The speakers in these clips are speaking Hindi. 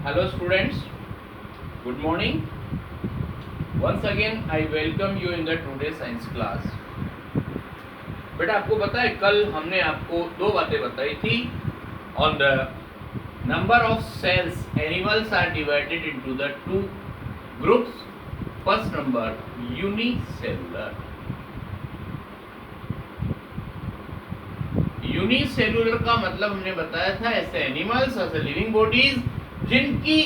Hello students, good morning. Once again I welcome you in the today science class. बेटा आपको पता है कल हमने आपको दो बातें बताई थी. On the number of cells animals are divided into the two groups. First number unicellular. Unicellular का मतलब हमने बताया था ऐसे एनिमल्स ऐसे लिविंग बॉडीज जिनकी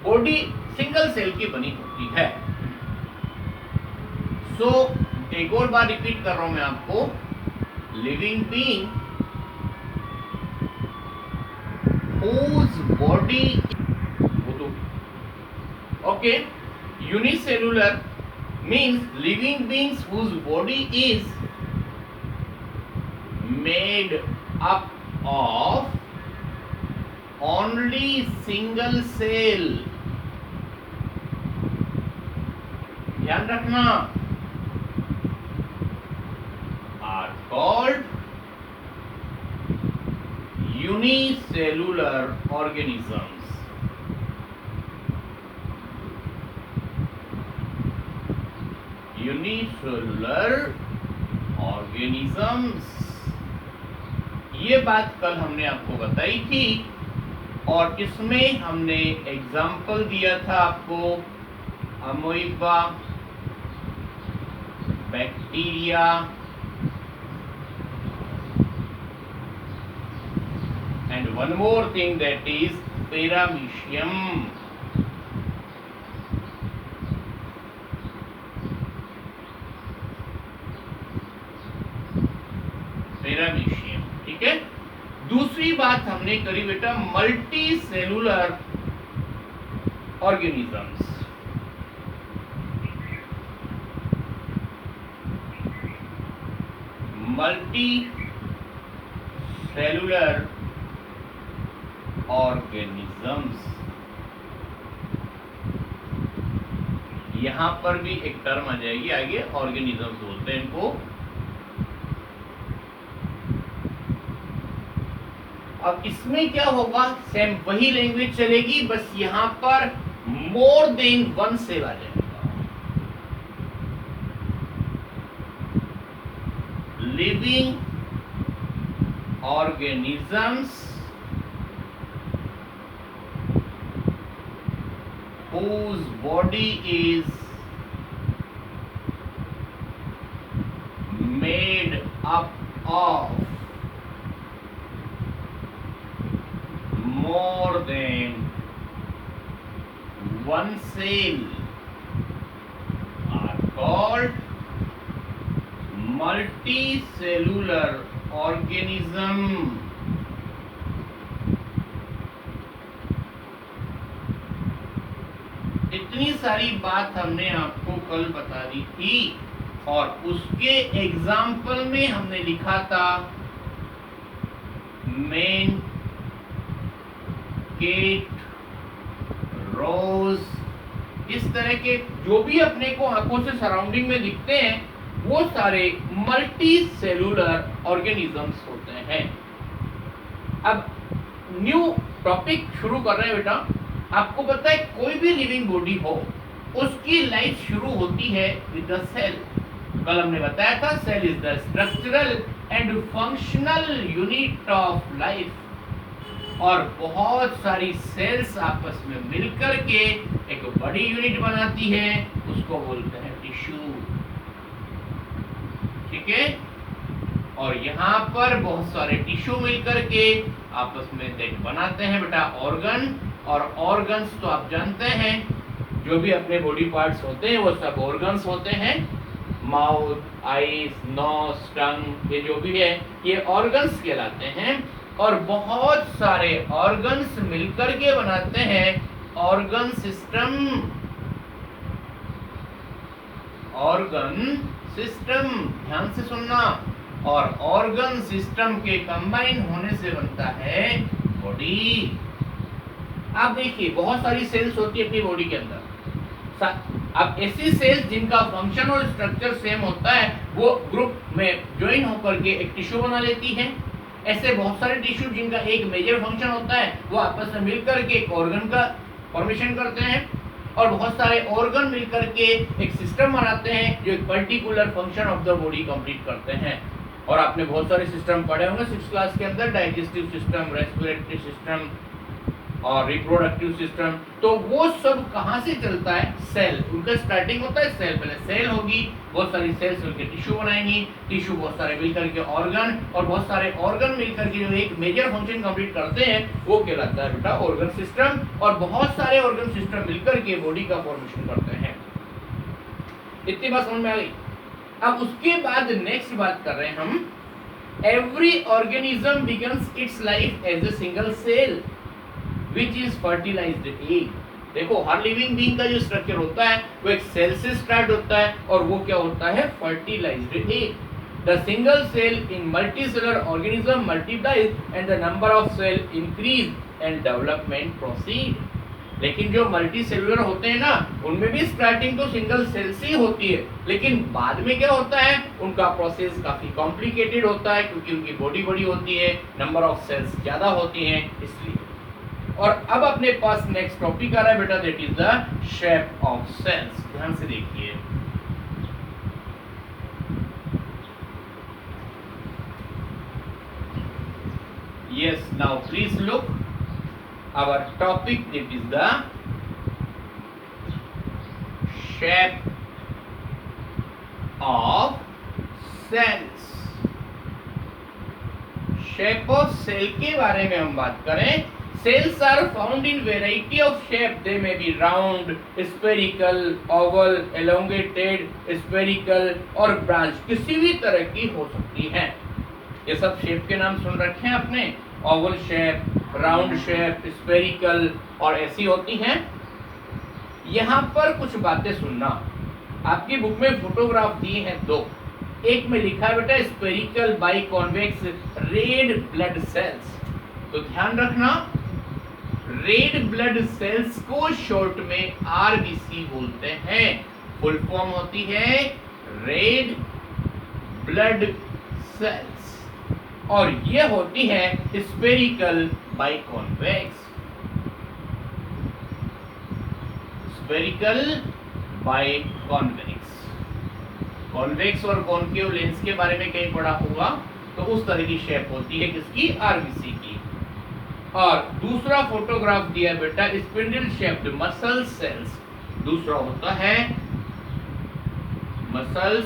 बॉडी सिंगल सेल की बनी होती है. सो एक और बार रिपीट कर रहा हूं मैं आपको. Living being whose body okay unicellular means living beings whose body is made up of only single cell. ध्यान रखना, are called unicellular organisms. Unicellular organisms. ये बात कल हमने आपको बताई थी और इसमें हमने एग्जाम्पल दिया था आपको अमोइबा, bacteria and one more thing that is paramecium. Paramecium, ठीक है. दूसरी बात हमने करी बेटा multi cellular organisms. Multi cellular organisms. यहां पर भी एक टर्म आ जाएगी आगे, ऑर्गेनिजम्स बोलते हैं इनको. अब इसमें क्या होगा, सेम वही लैंग्वेज चलेगी, बस यहां पर मोर देन वन सेल आ जाएगा. Living organisms whose body is made up of more than one cell are called multicellular organism. इतनी सारी बात हमने आपको कल बता दी थी और उसके एग्जाम्पल में हमने लिखा था मैन, केट, रोज. इस तरह के जो भी अपने को आंखों से सराउंडिंग में दिखते हैं वो सारे मल्टी सेलुलर ऑर्गेनिजम्स होते हैं. अब न्यू टॉपिक शुरू कर रहे हैं बेटा. आपको पता है कोई भी लिविंग बॉडी हो उसकी लाइफ शुरू होती है विद द सेल. कल हमने बताया था cell is the structural and functional unit of life. और बहुत सारी सेल्स आपस में मिलकर के एक बड़ी यूनिट बनाती है, उसको बोलते हैं टिश्यू. ठीक है. और यहाँ पर बहुत सारे टिश्यू मिलकर के आपस में दैट बनाते हैं बेटा ऑर्गन. और ऑर्गन्स तो आप जानते हैं जो भी अपने बॉडी पार्ट्स होते हैं वो सब ऑर्गन्स होते हैं. माउथ, आईज, नोज, टंग, ये जो भी है ये ऑर्गन्स कहलाते हैं. और बहुत सारे ऑर्गन्स मिलकर के बनाते हैं ऑर्गन सिस्टम. ऑर्गन सिस्टम, ध्यान से सुनना. और ऑर्गन सिस्टम के कंबाइन होने से बनता है बॉडी. आप देखिए बहुत सारी सेल्स होती है अपनी बॉडी के अंदर. अब ऐसी सेल्स जिनका फंक्शन और स्ट्रक्चर सेम होता है वो ग्रुप में ज्वाइन होकर के एक टिश्यू बना लेती हैं. ऐसे बहुत सारे टिश्यू जिनका एक मेजर फंक्शन होता है, वो आपस में मिलकर के एक ऑर्गन का फॉर्मेशन करते हैं, और बहुत सारे ऑर्गन मिलकर के एक सिस्टम बनाते हैं जो एक particular function of the body complete करते हैं। और आपने बहुत सारे सिस्टम पढ़े होंगे 6th क्लास के अंदर, डाइजेस्टिव सिस्टम, रेस्पिरेटरी सिस्टम और रिप्रोडक्टिव सिस्टम। तो वो सब कहाँ से चलता है? सेल। उनका स्टार्टिंग होता है सेल, पहले सेल होगी, बहुत सारी सेल्स मिलकर टिश्यू बनाएंगी, टिश्यू बहुत सारे मिलकर के ऑर्गन, और बहुत सारे ऑर्गन मिलकर के जो एक मेजर फंक्शन कंप्लीट करते हैं वो कहलाता है बेटा ऑर्गन सिस्टम। और बहुत सारे ऑर्गन सिस्टम मिलकर के बॉडी का फॉर्मेशन करते हैं। इतनी बात समझ में आ गई? अब उसके बाद नेक्स्ट बात कर रहे हैं हम, every organism begins its life as a single cell which is fertilized egg। देखो हर लिविंग बीइंग का जो स्ट्रक्चर होता है वो एक सेल से स्टार्ट होता है, और वो क्या होता है? Fertilized egg. The single cell in multicellular organism multiplies and the number of cell increase and development proceed. लेकिन जो मल्टीसेलुलर होते हैं ना, उनमें भी स्टार्टिंग तो सिंगल सेल से ही होती है, लेकिन बाद में क्या होता है? उनका प्रोसेस काफी कॉम्प्लिकेटेड होता है, क्योंकि उनकी बॉडी बड़ी होती है, नंबर ऑफ सेल्स ज्यादा होती हैं, इसलिए। और अब अपने पास नेक्स्ट टॉपिक आ रहा है बेटा, that is the shape of cells. ध्यान से देखिए, yes, now please look our topic, that is the shape of cells. Shape of cell के बारे में हम बात करें, cells are found in variety of shape. They may be round, spherical, oval, elongated, spherical और branch, किसी भी तरह की हो सकती है। ये सब शेप के नाम सुन रखे हैं आपने, Oval shape, round shape, spherical, और ऐसी होती हैं। यहाँ पर कुछ बातें सुनना, आपकी बुक में फोटोग्राफ दिए हैं दो, एक में लिखा है बेटा spherical by convex red blood cells. तो ध्यान रखना, रेड ब्लड सेल्स को शॉर्ट में आरबीसी बोलते हैं। फुल फॉर्म होती है रेड ब्लड सेल्स, और ये होती है spherical by convex. Spherical by convex, convex और कॉनकेव लेंस के बारे में कहीं पढ़ा होगा, तो उस तरह की शेप होती है किसकी? आरबीसी की। और दूसरा फोटोग्राफ दिया बेटा स्पिंडल शेप्ड मसल सेल्स। दूसरा होता है muscle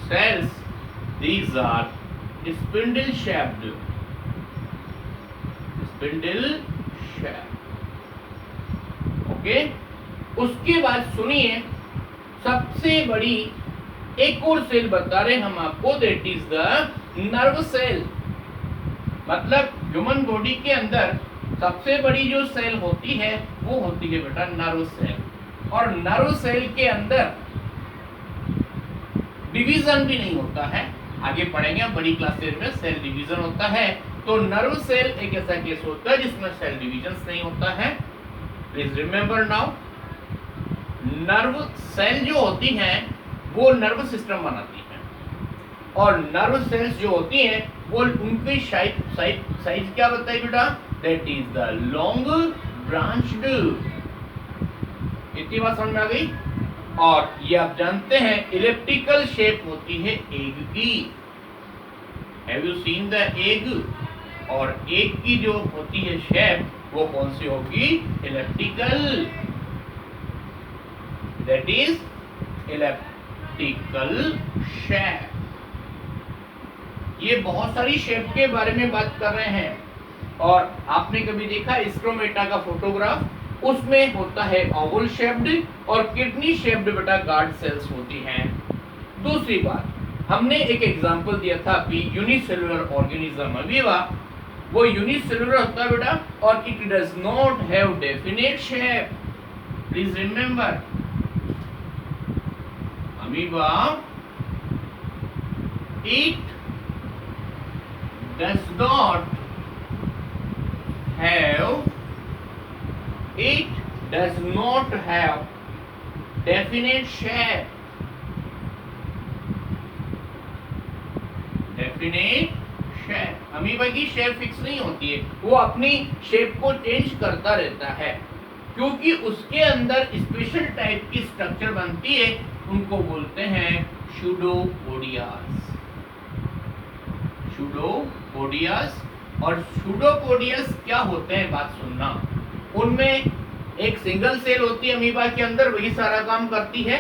cells, these are spindle shaped, spindle shape. Okay, उसके बाद सुनिए, सबसे बड़ी एक और सेल बता रहे हम आपको, that is the nerve cell. मतलब ह्यूमन बॉडी के अंदर सबसे बड़ी जो सेल होती है वो होती है बेटा नर्व सेल। और नर्व सेल के अंदर डिवीजन भी नहीं होता है, आगे पढ़ेंगे बड़ी क्लासेस में सेल डिवीजन होता है। तो नर्व सेल एक ऐसा केस होता है जिसमें सेल डिवीजन नहीं होता है। Please remember now, nerve cell जो होती हैं वो नर्व सिस्टम बनाती हैं, और नर्व सेल्स जो होती हैं वो उनकी साइज क्या बताइए बेटा? That is the long branched. इतनी बात समझ में आ गई? और ये आप जानते हैं इलिप्टिकल शेप होती है एग की। Have you seen the egg? और एग की जो होती है शेप वो कौन सी होगी? Elliptical. That is elliptical shape. ये बहुत सारी शेप के बारे में बात कर रहे हैं। और आपने कभी देखा स्ट्रोमेटा का फोटोग्राफ, उसमें होता है ओवल शेप्ड और किडनी शेप्ड बेटा गार्ड सेल्स होती हैं। दूसरी बात, हमने एक एग्जांपल दिया था अभी यूनिसेलुलर ऑर्गेनिज्म अमीबा। वो यूनिसेलुलर होता है बेटा और it does not have definite shape. Please remember, amoeba it does not have definite shape. Shape. Amoeba की शेप फिक्स नहीं होती है, वो अपनी शेप को चेंज करता रहता है, क्योंकि उसके अंदर स्पेशल टाइप की स्ट्रक्चर बनती है, उनको बोलते हैं सूडोपोडियास। सूडोपोडियास। और सूडोपोडियस क्या होते हैं, बात सुनना। उनमें एक सिंगल सेल होती है अमीबा के अंदर, वही सारा काम करती है।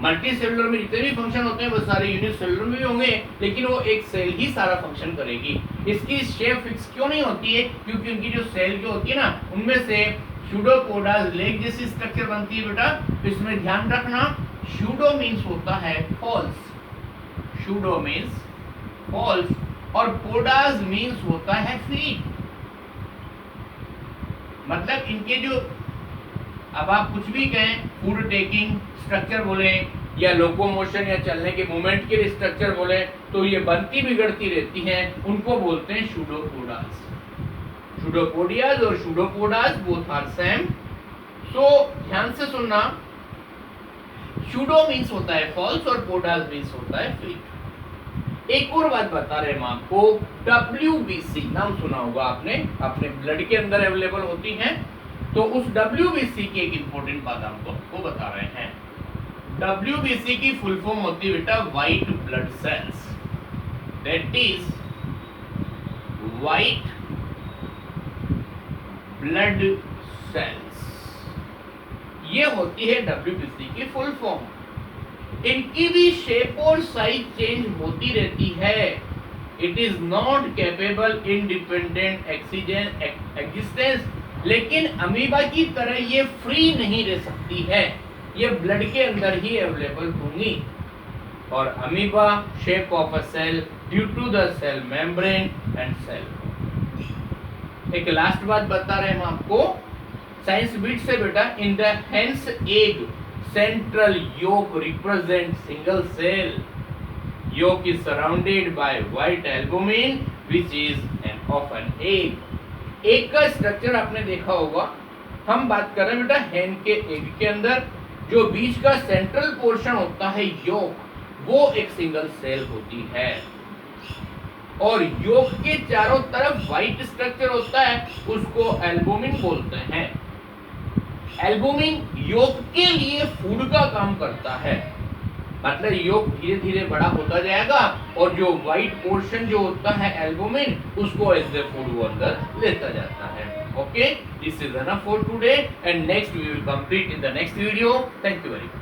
मल्टी सेलुलर में जितने भी फंक्शन होते हैं वो सारे यूनिट सेलुलर में भी होंगे, लेकिन वो एक सेल ही सारा फंक्शन करेगी। इसकी शेप फिक्स क्यों नहीं होती है, क्योंकि उनकी जो सेल जो होती है ना, उनमें से सूडोपोडास लेग जैसी स्ट्रक्चर बनती है बेटा। तो इसमें ध्यान रखना, सूडो मीन्स होता है फॉल्स, सूडो मीन्स फॉल्स, और पोडास मीन्स होता है फीट। मतलब इनके जो, अब आप कुछ भी कहें, फूड टेकिंग स्ट्रक्चर बोले या लोकोमोशन या चलने के मूवमेंट के लिए स्ट्रक्चर बोले, तो ये बनती बिगड़ती रहती हैं, उनको बोलते हैं सूडोपोडास। सूडोपोडियास और सूडोपोडास बोथ आर सेम। सो ध्यान से सुनना, सूडो मीन्स होता है फॉल्स और पोडास मीन्स होता है फीट। एक और बात बता रहे हम आपको, WBC नाम सुना होगा आपने, अपने ब्लड के अंदर अवेलेबल होती हैं। तो उस WBC की एक इंपॉर्टेंट बात आपको बता रहे हैं। WBC की फुल फॉर्म होती है बेटा white blood cells, that is white blood cells. ये होती है WBC की फुल फॉर्म। इनकी भी शेप और साइज चेंज होती रहती है। It is not capable independent existence, लेकिन अमीबा की तरह ये फ्री नहीं रह सकती है, ये ब्लड के अंदर ही अवेलेबल होंगी। और amoeba shape of a cell due to the cell membrane and cell. एक लास्ट बात बता रहे हैं हम आपको साइंस बीट से बेटा, in the hence egg central yolk represents single cell. Yolk is surrounded by white albumin which is of an egg. Egg का स्ट्रक्चर आपने देखा होगा। हम बात कर रहे हैं बेटा हेन के एग के अंदर, जो बीच का सेंट्रल पोर्शन होता है योक, वो एक सिंगल सेल होती है, और योक के चारों तरफ व्हाइट स्ट्रक्चर होता है, उसको एल्बुमिन बोलते हैं। एल्बुमिन योक के लिए फूड का काम करता है, मतलब योक धीरे धीरे बड़ा होता जाएगा, और जो व्हाइट पोर्शन जो होता है एल्बुमिन, उसको एज ए फूड वो अंदर लेता जाता है। Okay, this is enough for today, and next we will complete in the next video. Thank you very much.